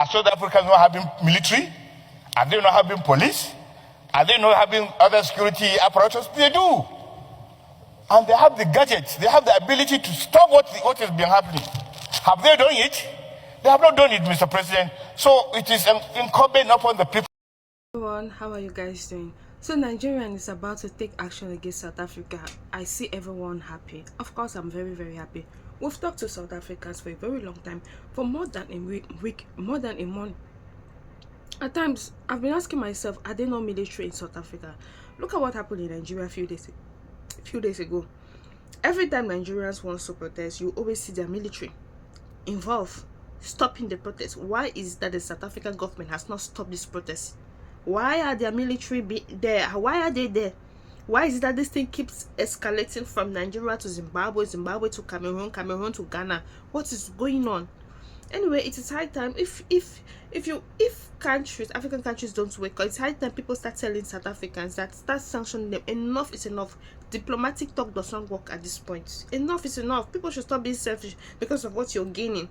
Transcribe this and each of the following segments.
Are South Africans not having military? Are they not having police? Are they not having other security apparatus? They do. And they have the gadgets. They have the ability to stop what has been happening. Have they done it? They have not done it, Mr. President. So it is incumbent upon the people. Everyone, how are you guys doing? So Nigerian is about to take action against South Africa. I see everyone happy. Of course, I'm very, very happy. We've talked to South Africans for a very long time, for more than a week, more than a month. At times, I've been asking myself, are there no military in South Africa? Look at what happened in Nigeria a few days ago. Every time Nigerians want to protest, you always see their military involved, stopping the protest. Why is that the South African government has not stopped this protest? Why are their military there? Why are they there? Why is it that this thing keeps escalating from Nigeria to Zimbabwe, Zimbabwe to Cameroon, Cameroon to Ghana? What is going on? Anyway, it is high time. If countries, African countries don't wake up, it's high time people start telling South Africans that start sanctioning them. Enough is enough. Diplomatic talk does not work at this point. Enough is enough. People should stop being selfish because of what you're gaining.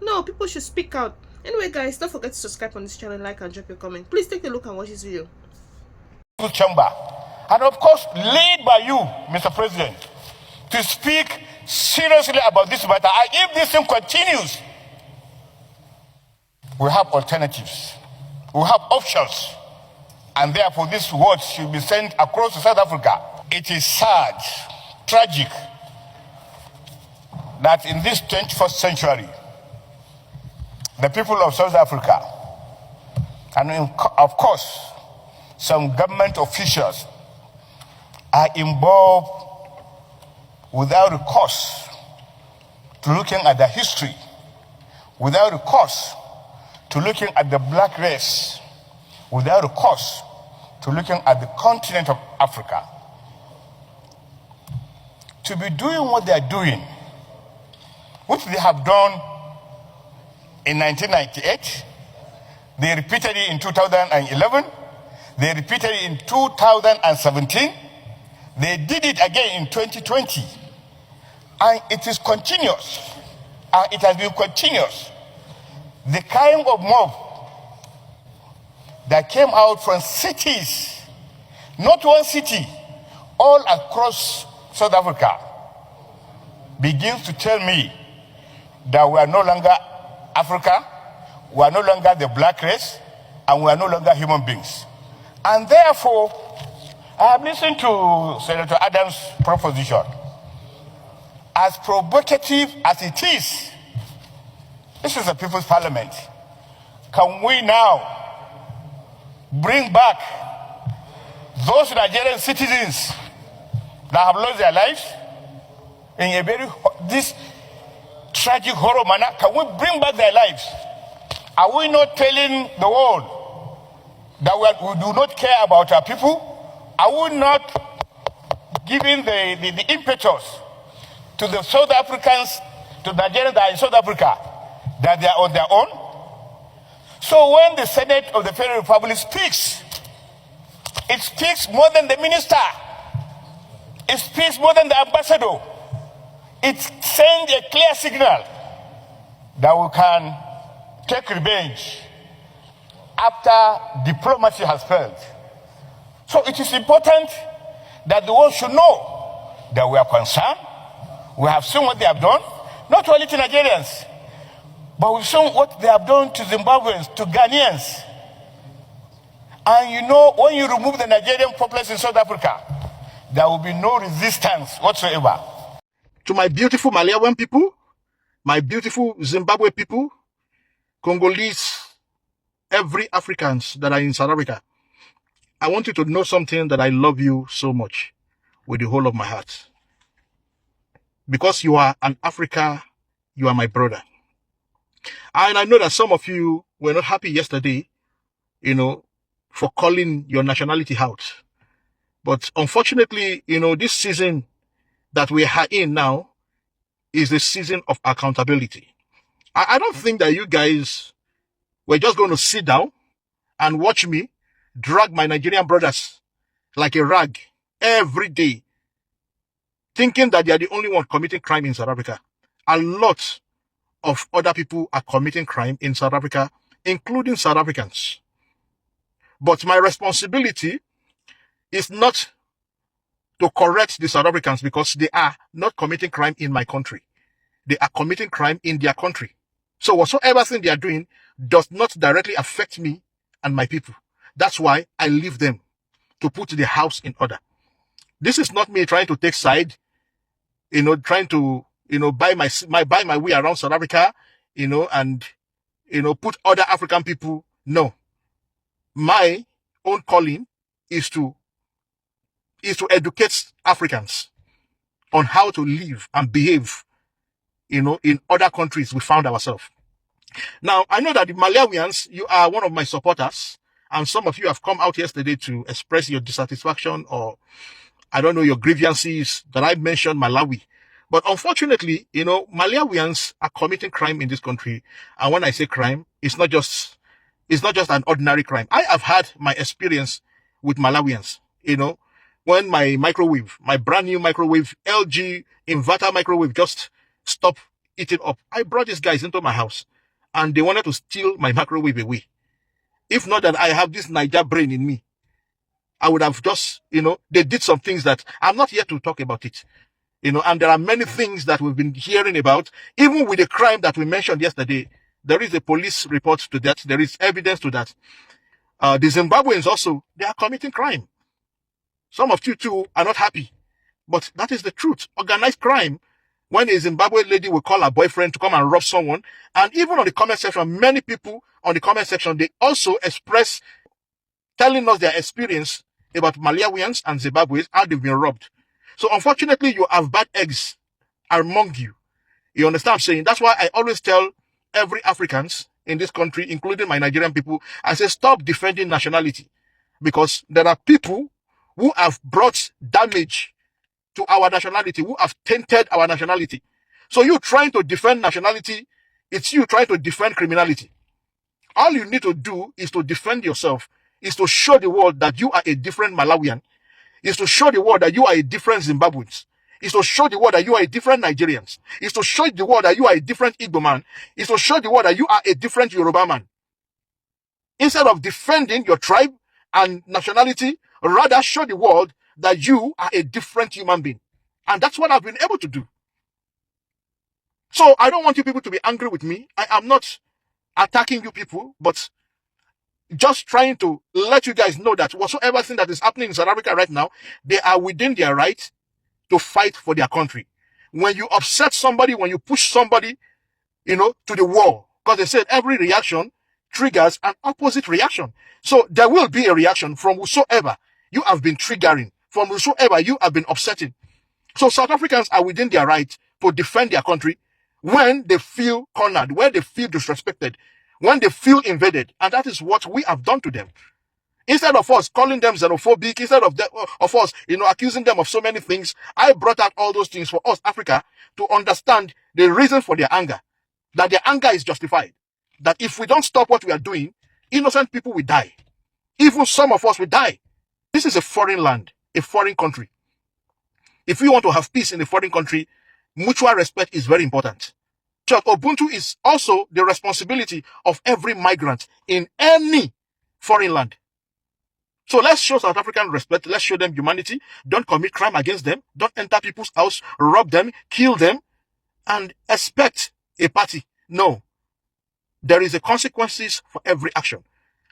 No, people should speak out. Anyway, guys, don't forget to subscribe on this channel, like and drop your comment. Please take a look and watch this video. Chamber, and of course, led by you, Mr. President, to speak seriously about this matter. And if this thing continues, we have alternatives. We have options. And therefore, these words should be sent across to South Africa. It is sad, tragic, that in this 21st century, the people of South Africa, and of course, some government officials, are involved without recourse to looking at the history, without recourse to looking at the black race, without recourse to looking at the continent of Africa. To be doing what they are doing, which they have done in 1998, they repeated it in 2011, they repeated it in 2017, they did it again in 2020, and it is continuous, and it has been continuous. The kind of mob that came out from cities, not one city, all across South Africa, begins to tell me that we are no longer Africa, we are no longer the black race, and we are no longer human beings. And therefore, I have listened to Senator Adams' proposition. As provocative as it is, this is a people's parliament. Can we now bring back those Nigerian citizens that have lost their lives in a this tragic horror manner? Can we bring back their lives? Are we not telling the world that we do not care about our people? Are we not giving the impetus to the South Africans, to the Nigerians that are in South Africa, that they are on their own? So when the Senate of the Federal Republic speaks, it speaks more than the minister. It speaks more than the ambassador. It sends a clear signal that we can take revenge after diplomacy has failed. So it is important that the world should know that we are concerned. We have seen what they have done, not only to Nigerians, but we've seen what they have done to Zimbabweans, to Ghanaians. And you know, when you remove the Nigerian populace in South Africa, there will be no resistance whatsoever. To my beautiful Malawian people, my beautiful Zimbabwe people, Congolese, every Africans that are in South Africa, I want you to know something, that I love you so much with the whole of my heart. Because you are an Africa, you are my brother. And I know that some of you were not happy yesterday, for calling your nationality out. But unfortunately, this season that we are in now is the season of accountability. I don't think that you guys were just going to sit down and watch me drag my Nigerian brothers like a rag every day, thinking that they are the only one committing crime in South Africa. A lot of other people are committing crime in South Africa including South Africans. But my responsibility is not to correct the South Africans because they are not committing crime in my country. They are committing crime in their country. So whatsoever thing they are doing does not directly affect me and my people. That's why I leave them to put the house in order. This is not me trying to take side, trying to, buy my way around South Africa, and, put other African people. No. My own calling is to educate Africans on how to live and behave, in other countries we found ourselves. Now, I know that the Malawians, you are one of my supporters, and some of you have come out yesterday to express your dissatisfaction or, I don't know, your grievances that I mentioned Malawi. But unfortunately, Malawians are committing crime in this country. And when I say crime, it's not just an ordinary crime. I have had my experience with Malawians, when my brand new microwave, LG inverter microwave just stopped eating up. I brought these guys into my house and they wanted to steal my microwave away. If not that I have this Niger brain in me, I would have just, they did some things that I'm not here to talk about it. And there are many things that we've been hearing about, even with the crime that we mentioned yesterday. There is a police report to that. There is evidence to that. The Zimbabweans also, they are committing crime. Some of you too are not happy, but that is the truth. Organized crime, when a Zimbabwe lady will call her boyfriend to come and rob someone, and even on the comment section, many people on the comment section, they also express telling us their experience about Malawians and Zimbabweans, how they've been robbed. So unfortunately, you have bad eggs among you. You understand what I'm saying? That's why I always tell every Africans in this country, including my Nigerian people, I say, stop defending nationality. Because there are people who have brought damage to our nationality, who have tainted our nationality. So you trying to defend nationality, it's you trying to defend criminality. All you need to do is to defend yourself, is to show the world that you are a different Malawian, is to show the world that you are a different Zimbabweans, is to show the world that you are a different Nigerians, is to show the world that you are a different Igbo man, is to show the world that you are a different Yoruba man. Instead of defending your tribe and nationality, rather show the world that you are a different human being. And that's what I've been able to do. So I don't want you people to be angry with me. I am not attacking you people, but just trying to let you guys know that whatsoever thing that is happening in South Africa right now, they are within their right to fight for their country. When you upset somebody, when you push somebody, to the wall, because they said every reaction triggers an opposite reaction. So there will be a reaction from whosoever you have been triggering, from whosoever you have been upsetting. So South Africans are within their right to defend their country when they feel cornered, when they feel disrespected, when they feel invaded. And that is what we have done to them. Instead of us calling them xenophobic, instead of us, accusing them of so many things, I brought out all those things for us, Africa, to understand the reason for their anger. That their anger is justified. That if we don't stop what we are doing, innocent people will die. Even some of us will die. This is a foreign land, a foreign country. If we want to have peace in a foreign country, mutual respect is very important. So Ubuntu is also the responsibility of every migrant in any foreign land. So let's show South African respect. Let's show them humanity. Don't commit crime against them. Don't enter people's house, rob them, kill them, and expect a party. No. There is a consequences for every action.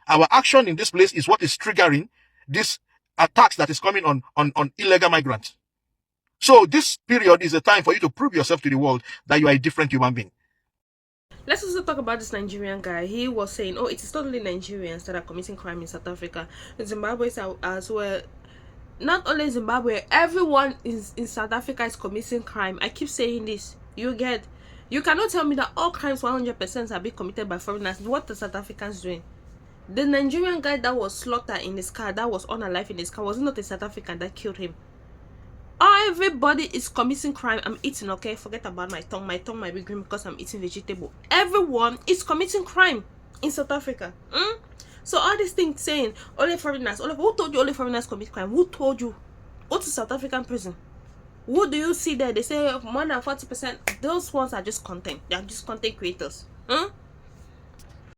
Our action in this place is what is triggering this attacks that is coming on illegal migrants. So this period is a time for you to prove yourself to the world that you are a different human being. Let's also talk about this Nigerian guy. He was saying, oh, it is totally Nigerians that are committing crime in South Africa. Zimbabweans are as well. Not only Zimbabwe, everyone in South Africa is committing crime. I keep saying this. You cannot tell me that all crimes 100% are being committed by foreigners. What the South Africans doing? The Nigerian guy that was slaughtered in his car, that was unalive in his car, was not a South African that killed him. Everybody is committing crime. I'm eating, okay? Forget about my tongue. My tongue might be green because I'm eating vegetable. Everyone is committing crime in South Africa. So all these things saying only foreigners, who told you only foreigners commit crime? Who told you? Go to South African prison. What do you see there? They say more than 40%. Those ones are just content. They are just content creators.